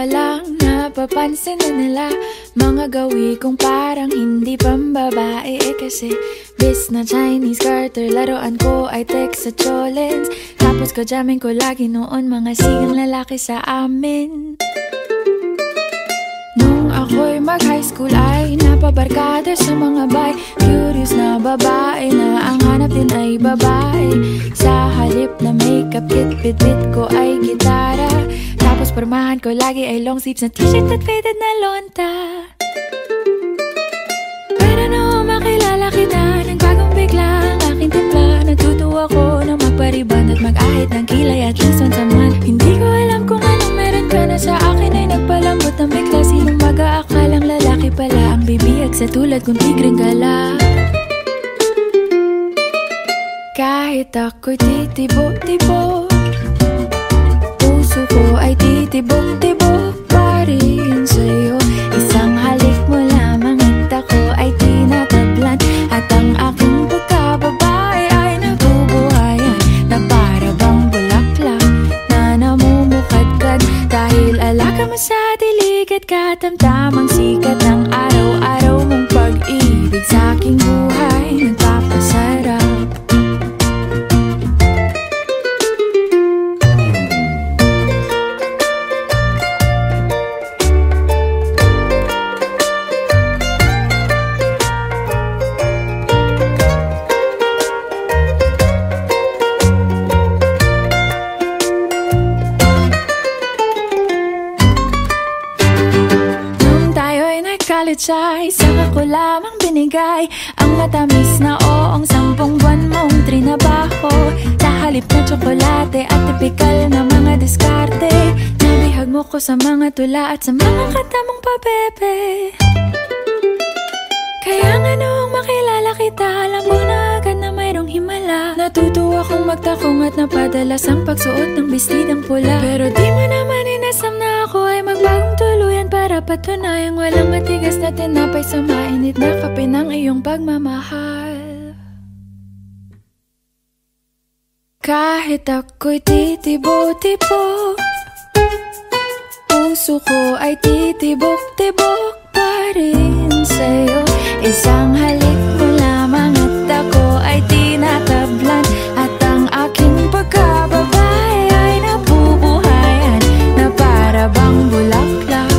lang napapansin na nila mga gawi kong parang hindi pambabae. Kasi bis na Chinese garter, laruan ko ay text sa cholens. Tapos kajamin ko lagi noon mga sigang lalaki sa amin. Nung ako'y mag-high school ay napabarkada sa mga bay. Curious na babae na ang hanap din ay babae. Sa halip na makeup kit, bit-bit ko ay gitara. Tapos pormahan ko lagi ay long sleeves na t-shirt at faded na lonta. Pero nung makilala kita, nagbagong bigla ang aking timpla. Natutuwa ko na magpariban at mag-ahit ng kilay at least once a month. Hindi ko alam kung anong meron ka na sa akin ay nagpalambot ng bigla. Sinong mag-aakalang lalaki pala ang bibihag sa tulad kong tigreng gala. Kahit ako'y titibok-tibok, puso ko ay titibok-tibok pa rin sa'yo. Isang halik mo lamang at ako ay tinatablan. At ang aking pagkababae ay nabubuhayan na para bang bulaklak na namumukadkad. Dahil alaga mo sa dilig at katamtamang sikat ng araw-araw mong pag-ibig sa aking buhay nagpapasarap. Ay saka ko lamang binigay ang matamis na oong 10 buwan mong trinabaho. Sa halip na tsokolate at tipikal na mga diskarte, nabihag mo ko sa mga tula at sa mga katamong pabebe. Kaya nga noong makilala kita, alam mo na agad na mayroong himala. Natutuwa kong magtakong at napadalas ang pagsuot ng bestidang pula. Pero di mo naman inasam na ako ay magbagong tuluyan para patunayang walang matigas na tinapay sa mainit na kape ng iyong pagmamahal. Kahit ako'y titibo-tibo, puso ko ay titibok-tibok pa rin sa'yo. Isang halik mo lamang at ako ay tinatablan. At ang aking pagkababae ay nabubuhayan na para bang bulaklak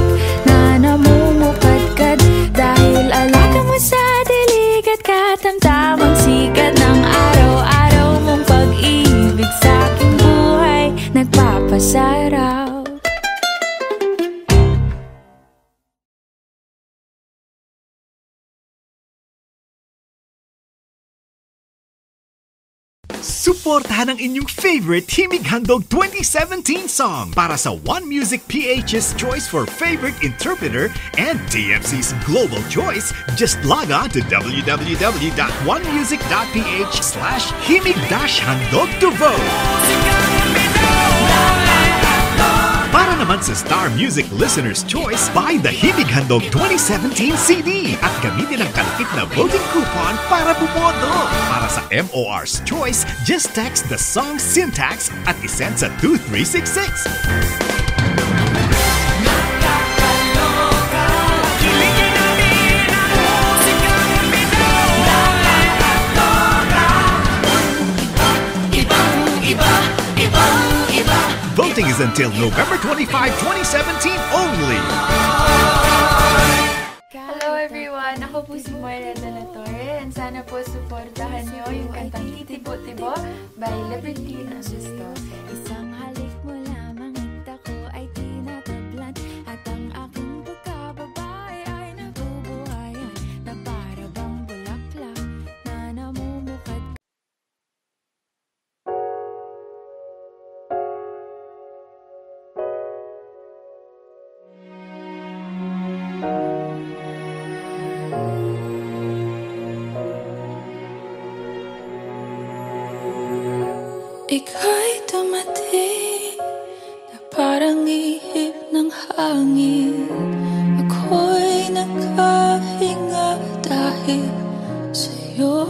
na namumukadkad. Dahil alaga mo sa dilig at katamtamang sikat ng araw-araw mong pag-ibig sa aking buhay nagpapasarap. Suportahan ang inyong favorite Himig Handog 2017 song para sa One Music PH's choice for favorite interpreter and TFC's global choice. Just log on to www.onemusic.ph/himig-handog to vote. Para naman sa Star Music Listener's Choice, buy the Himig Handog 2017 CD at gamitin ang kalakip na voting coupon para bumoto. Para sa MOR's Choice, just text the song syntax at isend sa 2366. Voting is until November 25, 2017 only. Hello everyone! Ako po si Moira de la Torre and sana po supportahan niyo yung kantang Titibo-Tibo by Libertine Augusto. Isang halik mo lamang at ako ay tinatablan. At ang aking pagkababae ay nabubuhayan na para bang bulaklak na namumukad. Ika'y dumating na parang ihip ng hangin. Ako'y nakahinga dahil sa'yo.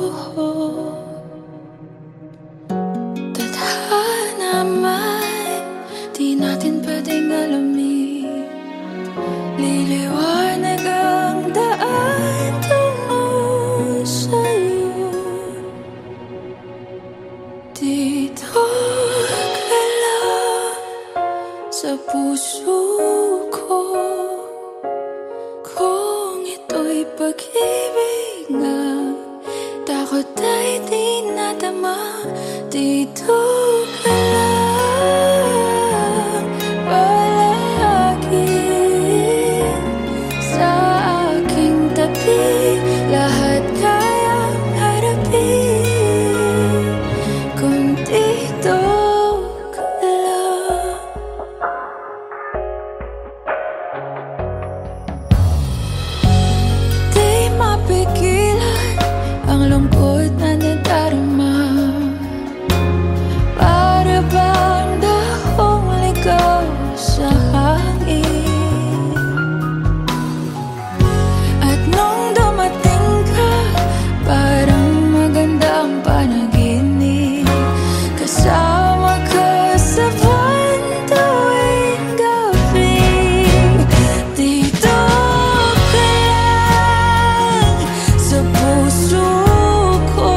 Tadhana man, di natin pwedeng alamin Dito ka lang sa puso ko, kung ito'y pag-ibig nga, takot ay di nadama. Dito ka lang palagi sa aking tabi, lahat kayang harapin kung dito ka lang. Di mapigilan ang lungkot na nadarama, para bang dahong ligaw sa hangin. At nung dumating ka, parang magandang panaginip, kasama ka sa buwan tuwing gabi. Dito ka lang sa puso ko,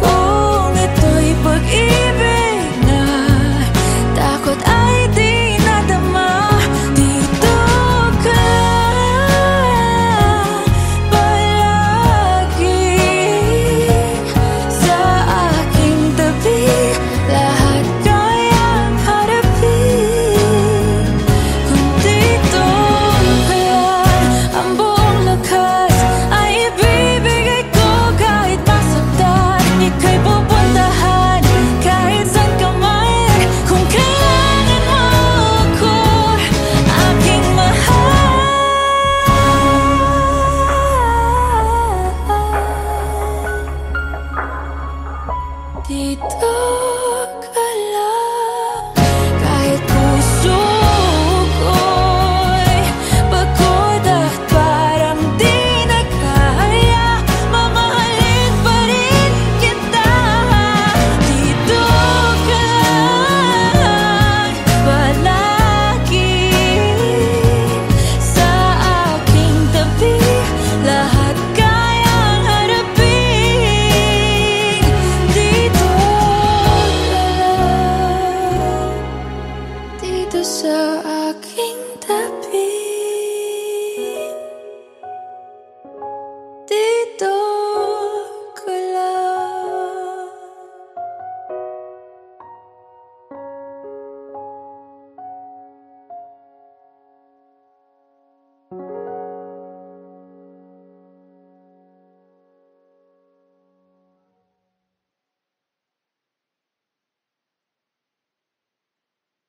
kung ito'y pag-ibig na, takot ay di nadama. Dito ka lang palagi sa aking tabi, lahat kayang harapin kung dito ka lang. Ang buong lakas ay ibibigay ko, kahit masaktan, ika'y pupuntahan kahit saan ka man. Kung kailangan mo ako, aking mahal, dito ka lang. Kahit puso ko'y pagod at parang di na kaya, mamahalin pa rin kita. Dito ka lang palagi sa aking tabi, lahat kayang harapin. Dito ka lang, dito sa aking tabi, dito ka lang.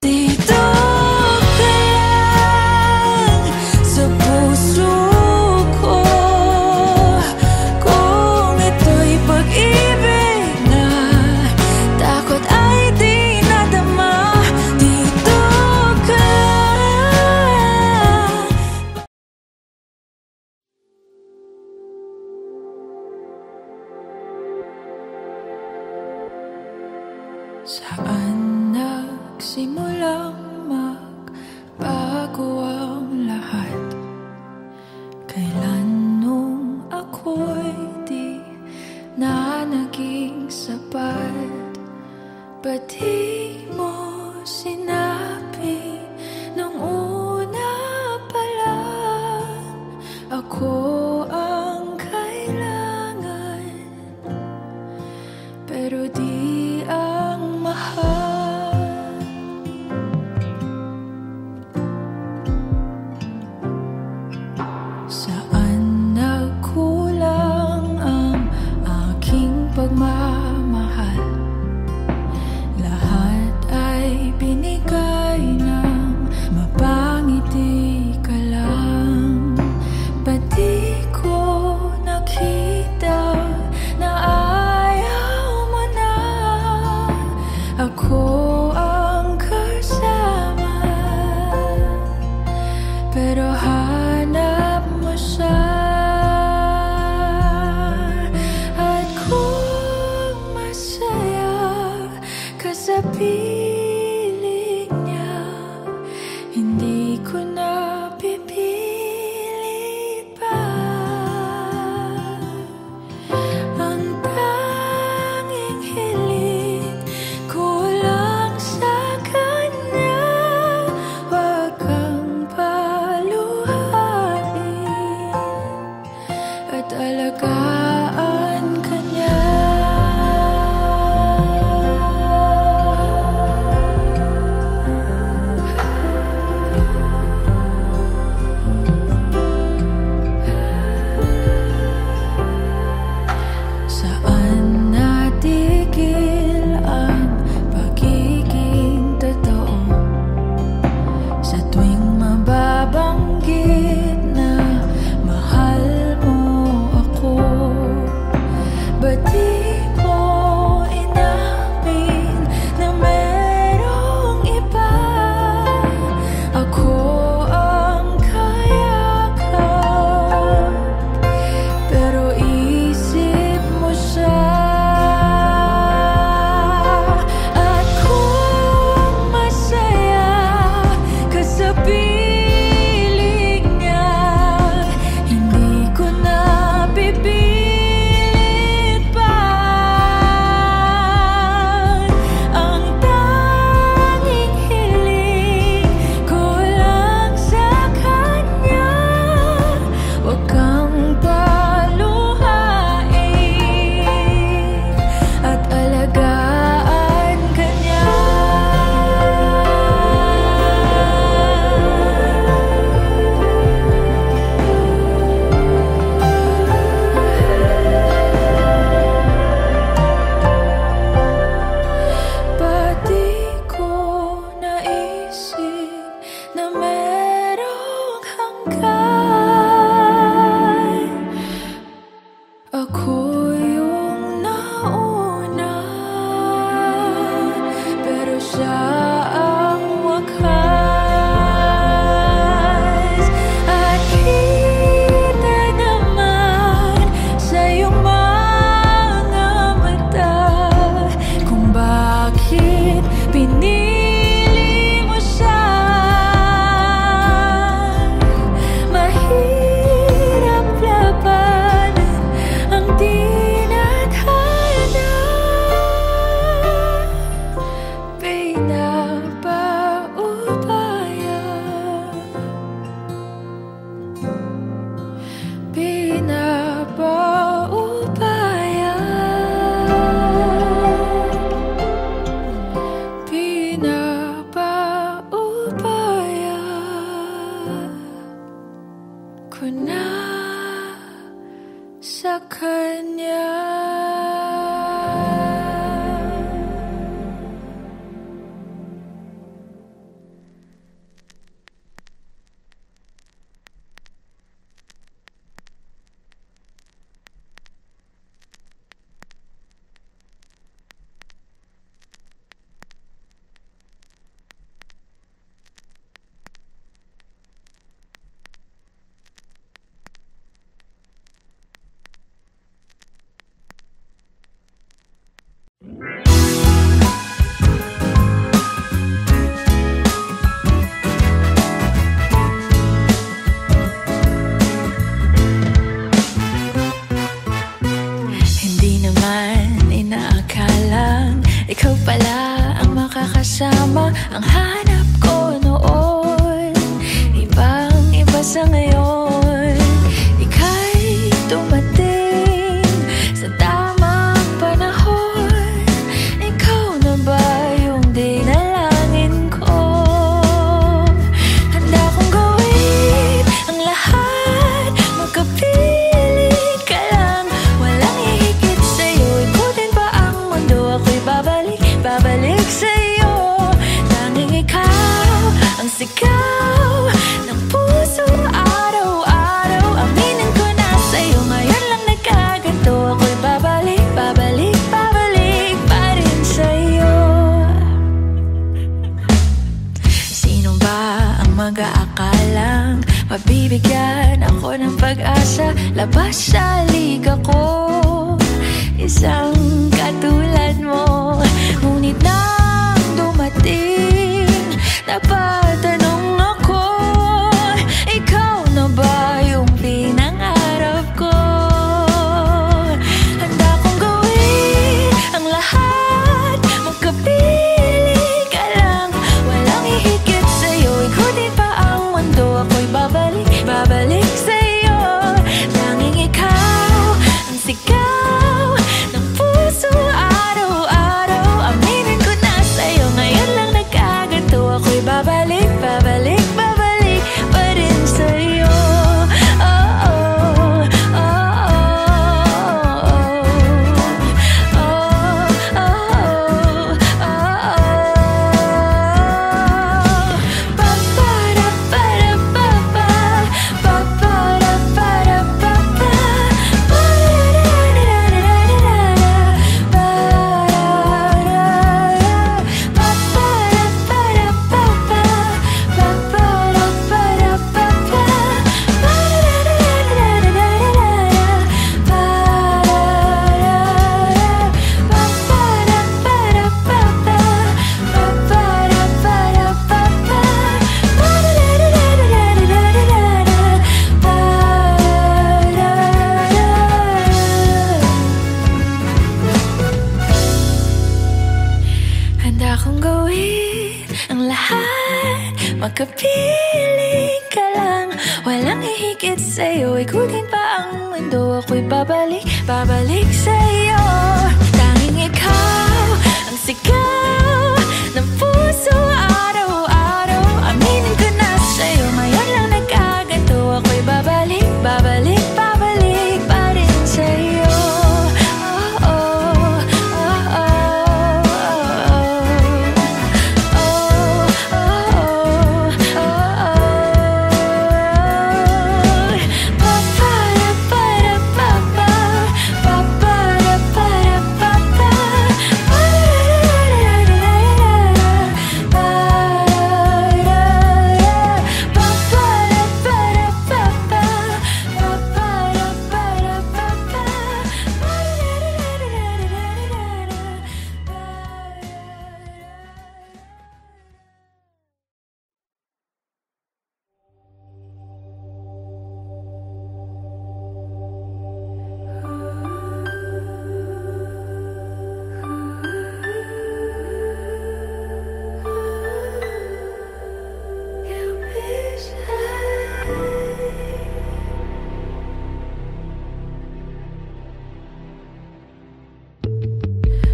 Dito ka lang sa puso ko, kung ito'y pag-ibig na, takot ay di nadama. Dito ka lang. Saan nagsimulang magbago ang lahat? Kailan nung ako'y di na naging sapat? Ba't di mo sinabi nung una pa lang, ako ang kailangan, pero di ang mahal? Saan nagkulang ang aking pagmamahal? Lahat ay binigay ng mapangiti ka lang. Ba't di ko nakita na ayaw mo na ako ang kasama, pero hanap mo siya? At kung masaya ka sa piling niya, hindi ko na pipilit pa. Ang tanging hiling ko lang sa kanya. Huwag kang paluhain at alagaan ka niya. Saan natigil ang pagiging totoo? Sa tuwing mababanggit na mahal mo ako, ba't di mo inamin na merong iba? Ako ang kayakap, pero isip mo siya. At kung masaya ka sa piling niya, hindi ko na pipilit pa. Ang tanging hiling ko lang sa kanya, huwag kang paluhain at alagaan ka niya. Ba't di ko naisip na merong hanggan? Ako yung nauna, pero siya ang wakas. At kita naman sa iyong mga mata kung bakit pinili mo siya. Mahirap labanan ang tinadhana. Pinapaubaya, pinapaubaya, pinapaubaya ko na sa kanya. Hindi naman inaakalang ikaw pala ang makakasama. Ang hanap ko noon, ibang-iba sa ngayon. Ika'y dumating sa tamang panahon. Ikaw na ba yung dinalangin ko? Handa kong gawin ang lahat, magkapiling ka lang. Walang hihigit sa'yo, ikutin pa ang mundo. Ako'y babalik sa'yo. Tanging ikaw ang sigaw ng puso araw-araw. Aminin ko na sa'yo, ngayon lang nagkaganto. Ako'y babalik pa rin sa'yo. Sino ba ang mag-aakalang mabibigyan ako ng pag-asa? Labas sa liga ko, isang katulad mo. Ngunit nang dumating, napatanong ako, ikaw na ba yung pinangarap ko? Handa kong gawin ang lahat lahat, magkapili ka lang. Walang ihigit sa'yo, ikutin pa ang mundo. Ako'y babalik, babalik sa'yo. Tanging ikaw ang sigaw ng puso araw-araw. Aminin ko na sa'yo, ngayon lang nagkaganto. Ako'y babalik, babalik, babalik pa rin sa'yo. Handa kong gawin ang lahat, magkapiling ka lang. Walang ihigit sa'yo, ikutin pa ang mundo. Ako'y babalik, babalik sa'yo. Tanging ikaw ang sigaw ng puso araw-araw. Aminin ko na sa'yo, ngayon lang nagkaganto. Ako'y babalik, babalik, babalik pa rin sa'yo.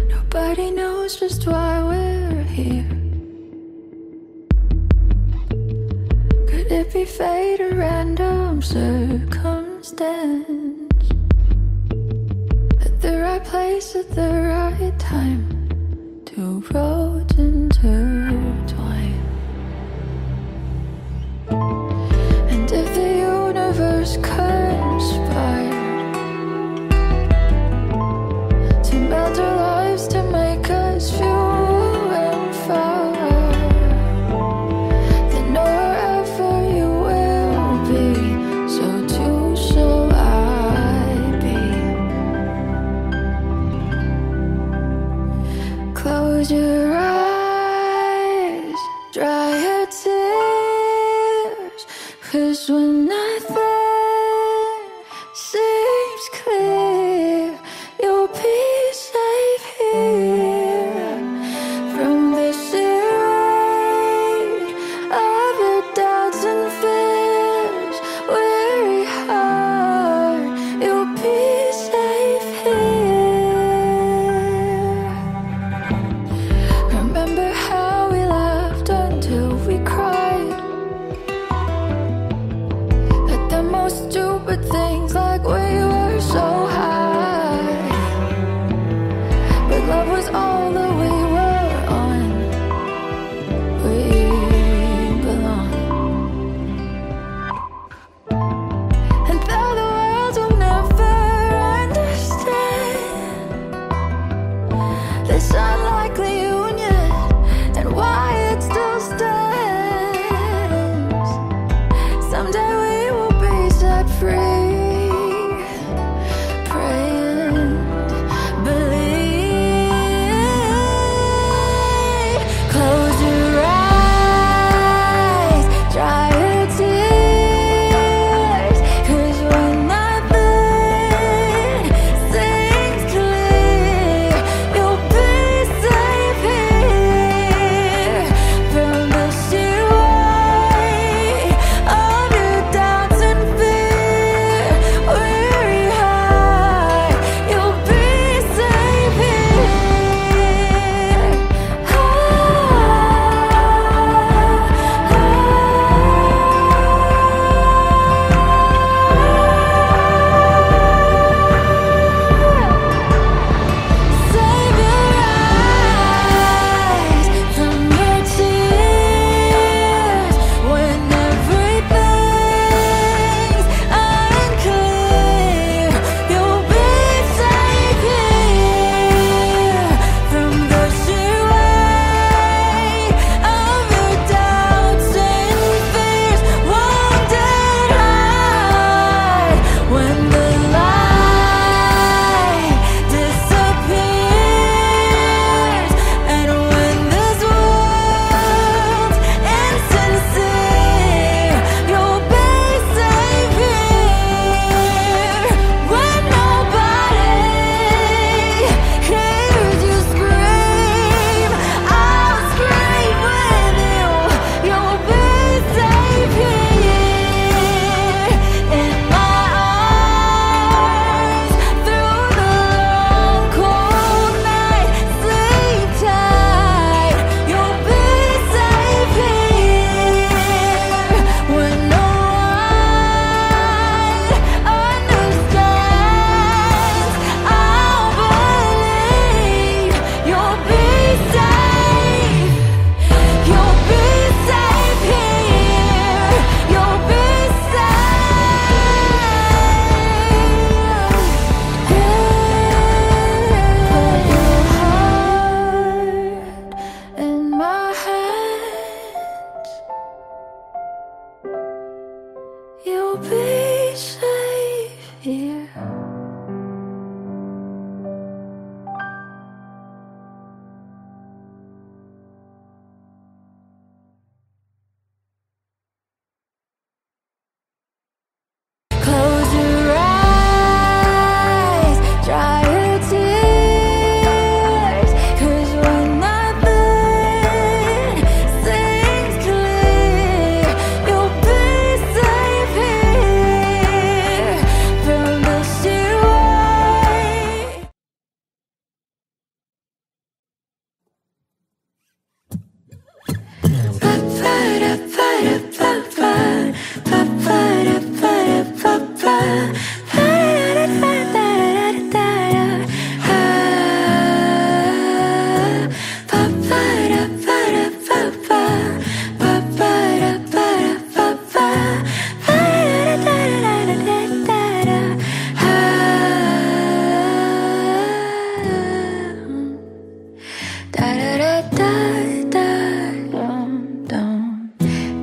Nobody knows just why we're here. Could it be fate or random circumstance? At the right place at the right time, two roads intertwine. And if the universe conspired to melt our lives, to make us few and far, then wherever you will be, so too shall I be. Close your eyes, dry your tears, 'cause when nothing seems clear, you'll be safe here from the shade of your doubts and fears. Weary heart, you'll be safe here. Remember how we laughed until we cried,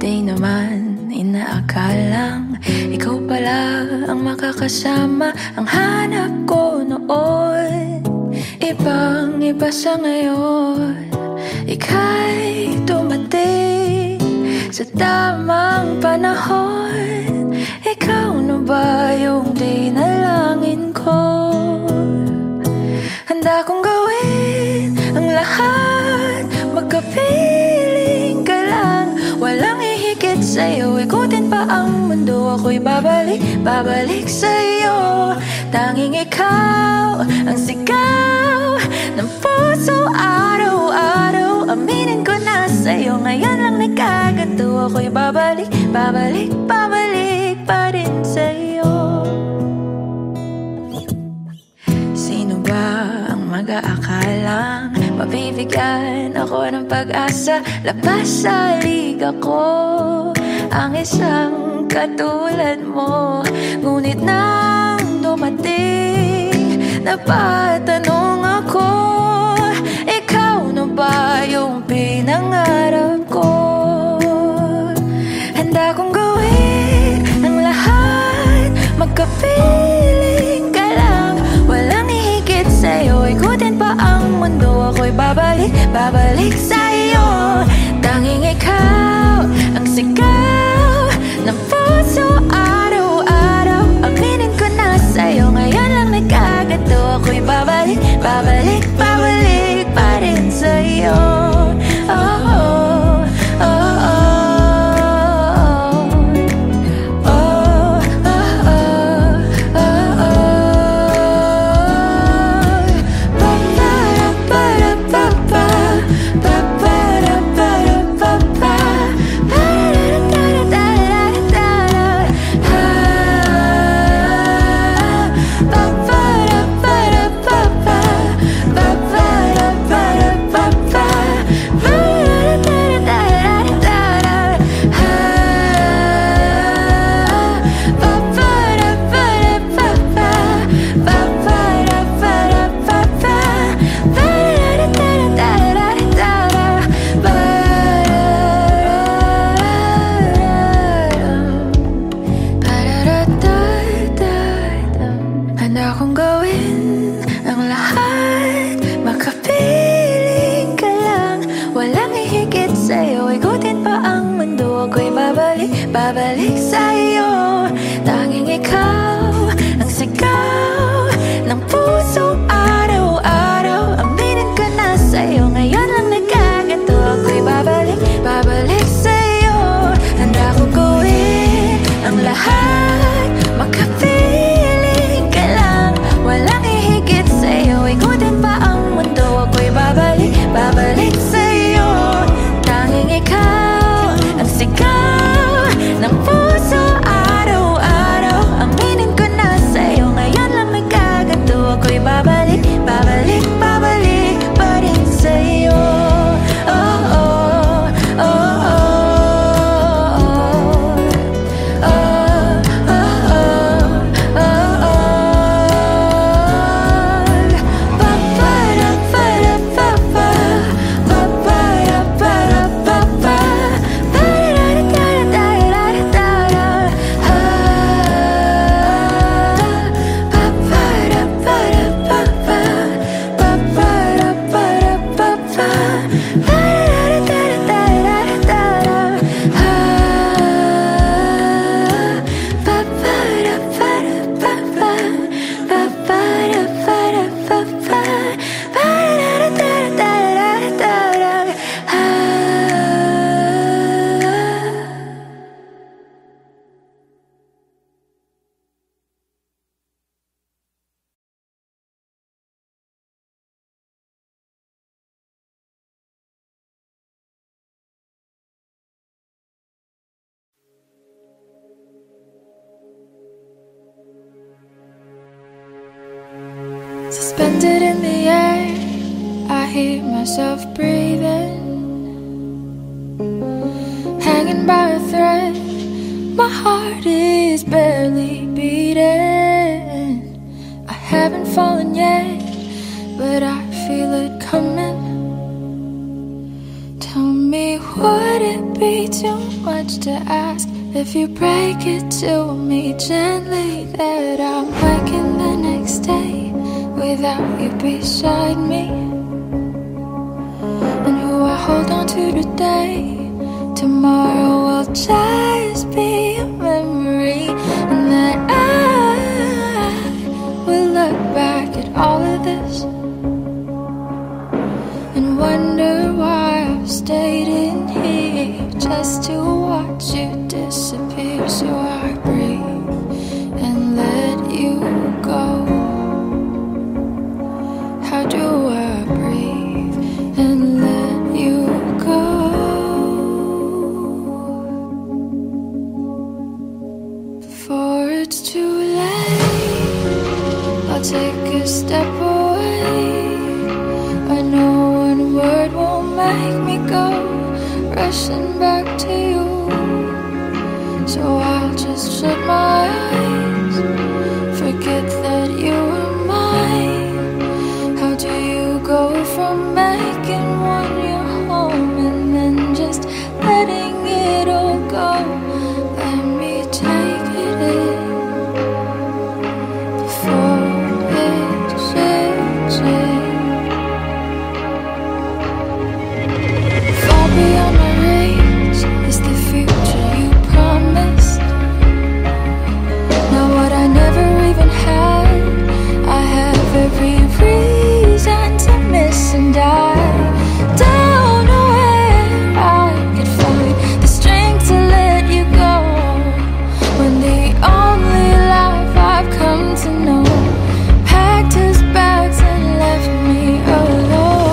Di naman inaakalang ikaw pala ang makakasama. Ang hanap ko noon, ibang-iba sa ngayon. Ika'y dumating sa tamang panahon. Ikaw na ba yung dinalangin ko? Handa kong gawin ang lahat, magkapiling ka lang. Walang ihigit sa'yo, ikutin pa ang mundo. Ako'y babalik sa'yo. Tanging ikaw ang sigaw ng puso araw-araw. Aminin ko na sa'yo, ngayon lang nagkaganto. Ako'y babalik pa rin sa'yo. Sino ba ang mag-aakalang mabibigyan ako ng pag-asa? Labas sa liga ko ang isang katulad mo. Ngunit nang dumating, napatanong ako, ikaw na ba yung pinangarap ko? Handa kong gawin ang lahat, magkapiling ka lang. Walang ihigit sa'yo, ikutin pa ang mundo. Ako'y babalik sa'yo. Tanging ikaw ang sigaw ng puso araw-araw. Aminin ko na sa'yo, ngayon lang nagkaganto. Ako'y babalik pa rin sa'yo. Oh, oh, oh, oh. Handa kong gawin ang lahat, makapiling ka lang. Walang ihigit sa'yo, ikutin pa ang mundo. Ako'y babalik sa'yo. Tanging ikaw ang sigaw ng puso araw-araw. Aminin ko na sa'yo, ngayon lang nagkaganto. Ako'y babalik sa'yo. Handa kong gawin ang lahat, makapiling ka lang. Walang ihigit sa'yo, ikutin pa ang mundo. Ako'y babalik sa'yo. Tanging ikaw ang sigaw ng puso Suspended in the air, I hear myself breathing, hanging by a thread. My heart is barely beating. I haven't fallen yet, but I feel it coming. Tell me, would it be too much to ask if you break it to me gently that I'm waking the next day without you beside me? And who I hold on to today, tomorrow will just be a memory, and that I will look back at all of this and wonder why I've stayed in here just to watch you disappear. So I breathe and let you go. How do I breathe and let you go before it's too late? I'll take a step away. I know one word won't make me go rushing back to you, so I'll just shut my eyes, forget that you were mine. How do you go from making one your home and then just letting it all go? Let me take it in before it sinks in. Far beyond my reach is the future you promised. Now what I never even had, I have every reason to miss, and I don't know where I could find the strength to let you go when the only life I've come to know packed his bags and left me alone.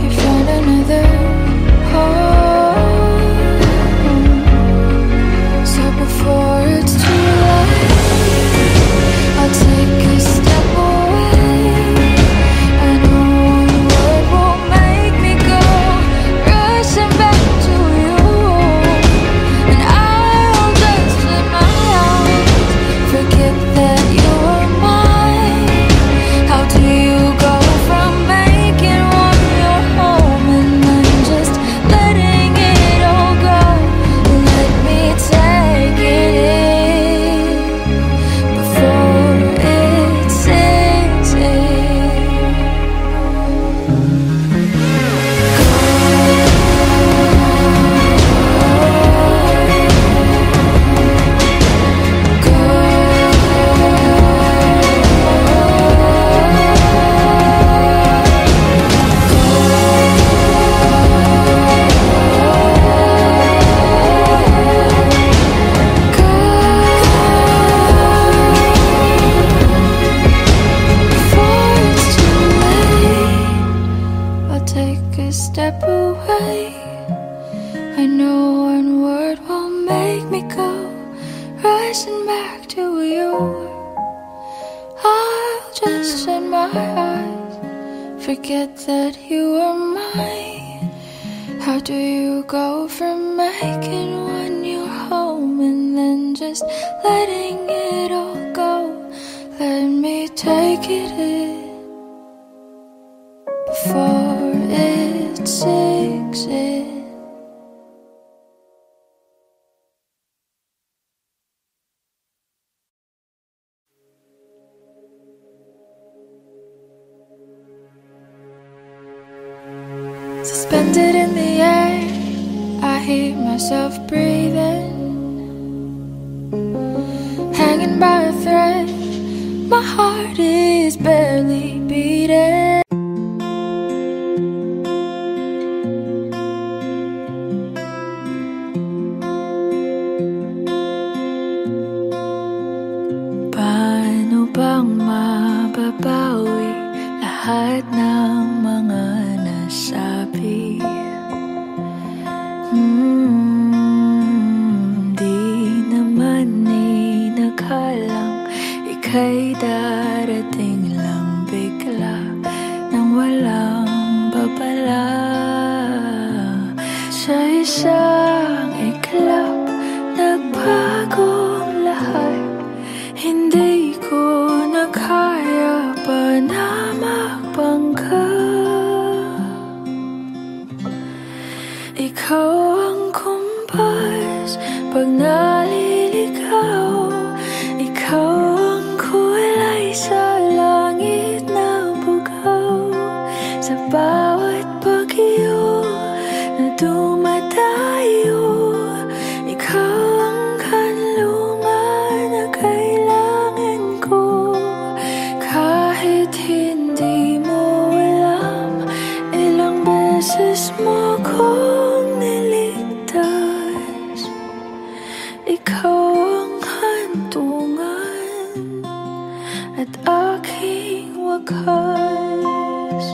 You found another home, so before it's too late, I'll take a step away. I know one word won't make me go rushing back to you, and I'll just shut my eyes, forget that you were mine. How do you go from making one your home and then just letting it all go? Let me take it in before it sinks in. Before it's too late, I'll take a step away. I know one word won't make me go rushing back to you. I'll just shut my eyes, forget that you were mine. How do you go from making one your home and then just letting it all go? Let me take it in before it sinks in. Suspended in the air, I hear myself breathing, hanging by a thread. My heart is barely beating. Paano bang mababawi lahat ng mga nasabi? Di naman ika'y darating lang bigla nang walang babala. Sa isang iglap, nagbagong lahat. Hindi ko na kaya pa na magbangga. Ikaw ang kumpas pag naliligaw. Ikaw ang kulay sa langit na bugaw. Sa bawat bagyo na dumadayo, ikaw ang kanlungan na kailangan ko. Kahit hindi mo alam, ilang beses mo kong niligtas. Ikaw ang hantungan at aking wakas.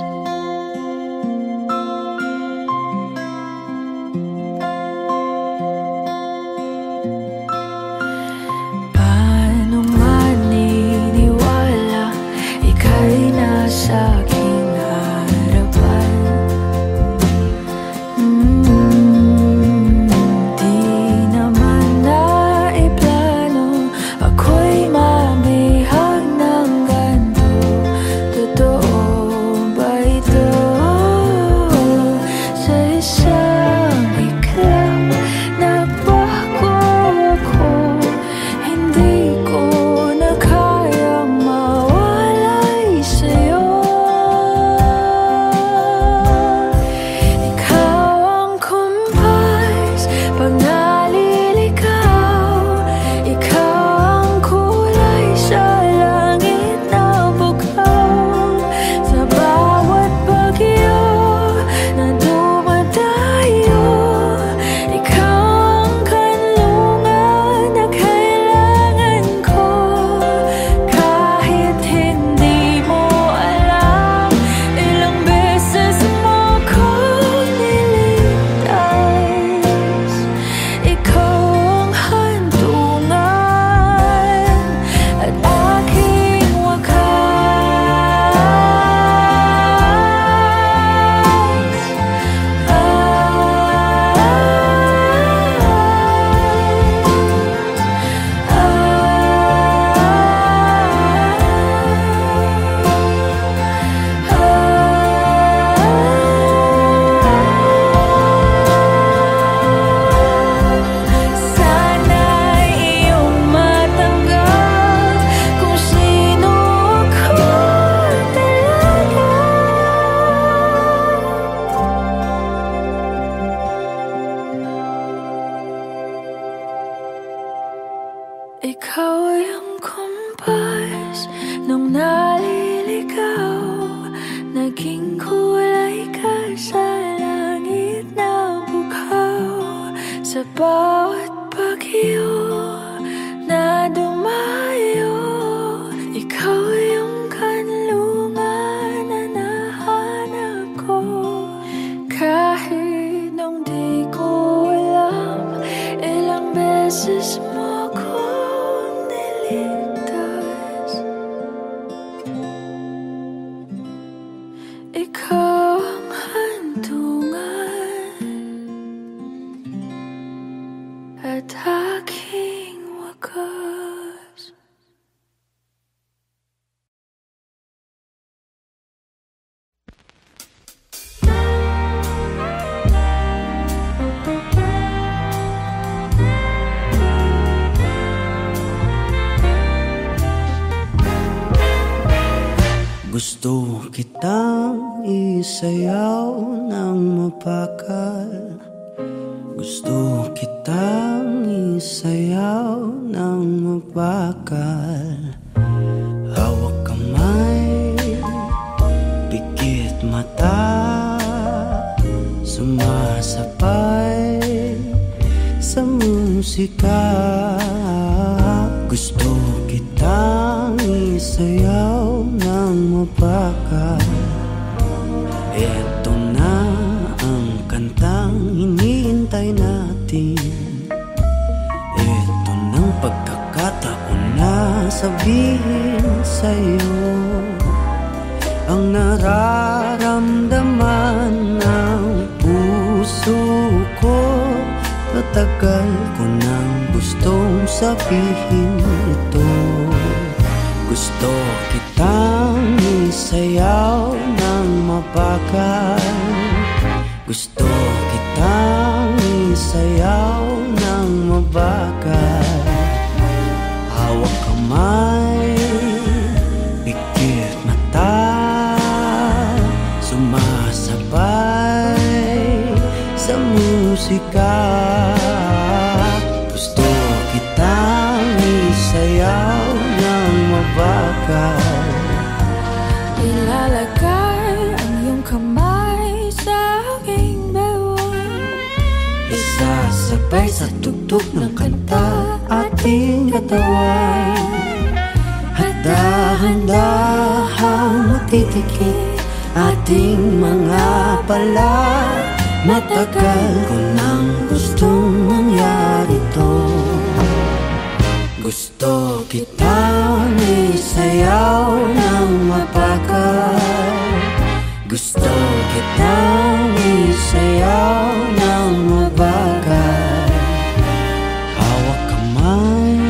Paano maniniwala ika'y nasa aking harapan? Di naman naiplano ako'y mabihag ng ganito. Totoo ba ito? Sa isang iglap, nagbago ako. Hindi ko na kayang mawalay sa'yo. Ikaw ang kumpas pag naliligaw. Ikaw ang kulay sa langit na bugaw. Sa bawat bagyo na dumadayo, ikaw ang kanlungan na kailangan ko. Kahit hindi mo alam, ilang beses mo kong niligtas. Ikaw ang hantungan at aking sana'y iyong matanggap kung sino ako talaga. Ikaw yung kumpas nung naliligaw. Naging kulay ka sa langit na bugaw. Sa bawat bagyo na dumayo, ikaw yung kanlungan na nahanap ko. Kahit nung di ko alam, ilang beses mo kong niligtas. Ikaw ang hantungan at aking wakas. Gusto kitang isayaw ng mapakal. Gusto kitang isayaw ng mapakal. Hawak kamay, pikit mata, sumasabay sa musika. Gusto kitang isayaw ng mapakal. Eto na ang kantang hinihintay natin. Eto ng pagkakataon na sa sabihin sa'yo ang nararamdaman ng puso ko. Matagal ko nang gustong sabihin ito. Gusto kitang isayaw ng mabagal. Gusto kitang isayaw ng mabagal. Hawak kamay, pikit mata, sumasabay sa musika. Gusto kitang isayaw ng mabagal. Ilalagay ang iyong kamay sa aking bewang. Isasabay sa tugtog ng kanta ating katawan. Handa-handahang matitikit ating mga pala. Matagal ko nang gustong mangyari to. Gusto kitang isayaw ng mabagal. Gusto kitang isayaw ng mabagal. Hawak kamay,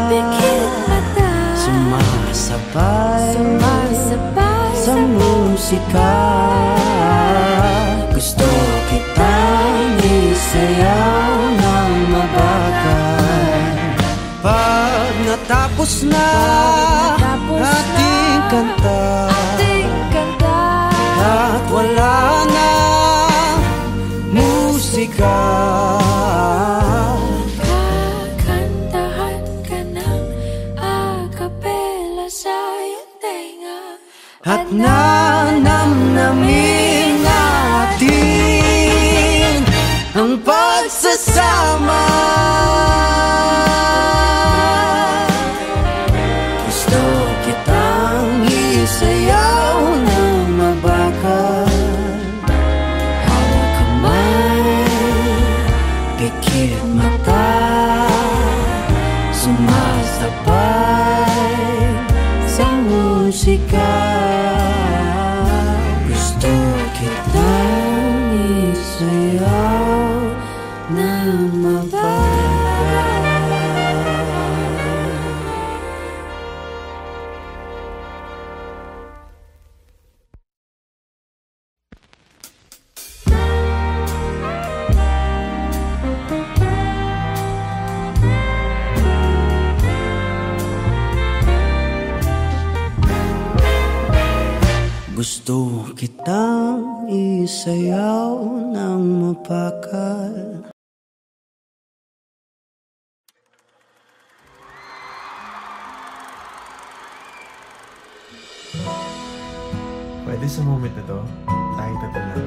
pikit mata, sumasabay sa musika. Gusto kitang isayaw ng mabagal. Pag natapos na ating kanta, at wala na musika, kakantahan ka ng akapela sa iyong tenga. at nanamnamin natin ang pagsasama. Gusto kitang isayaw ng mabagal. Hawak kamay, pikit mata, sumasabay sa musika. Gusto kitang isayaw ng mabagal. Gusto kitang isayaw ng mabagal. Pwede sa moment na to, tayo tatlo.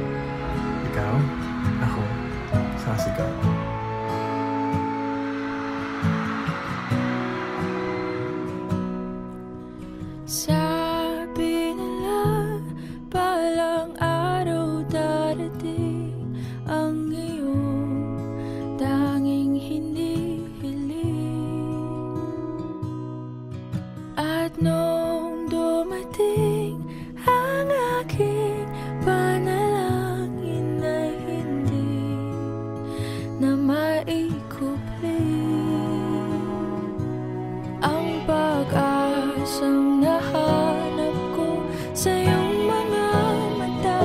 Ikaw, ako, sasigaw. Sabi nila, balang araw darating ang iyong tanging hinihiling. At nung dumating ang aking panalangin na hindi na maikupli, ang pag-asang nahanap ko sa iyong mga mata,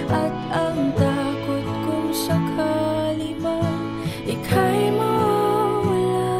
at ang takot kung sakali man ika'y mawala.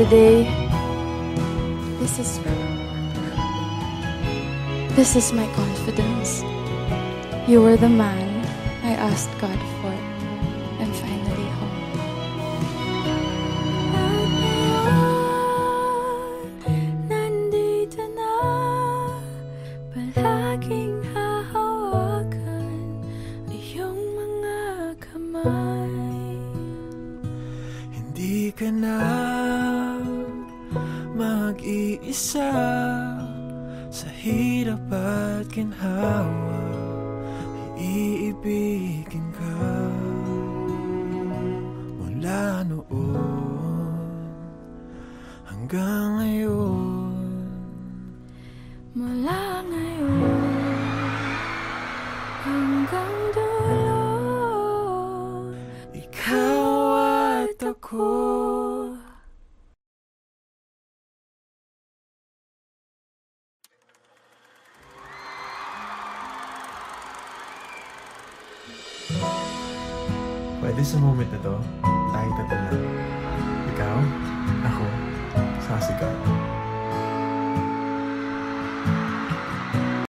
Today, this is my confidence. You were the man I asked God for. I'm finally home. Nandito na, palaging hahawakan iyong mga kamay. Hindi ka na mag-iisa sa hirap at ginhawa. Iibigin ka mula noon hanggang ngayon. Mula ngayon hanggang dulo, ikaw at ako. Pwede sa moment na to, tayo tatlo lang. Ikaw, ako, saka si God.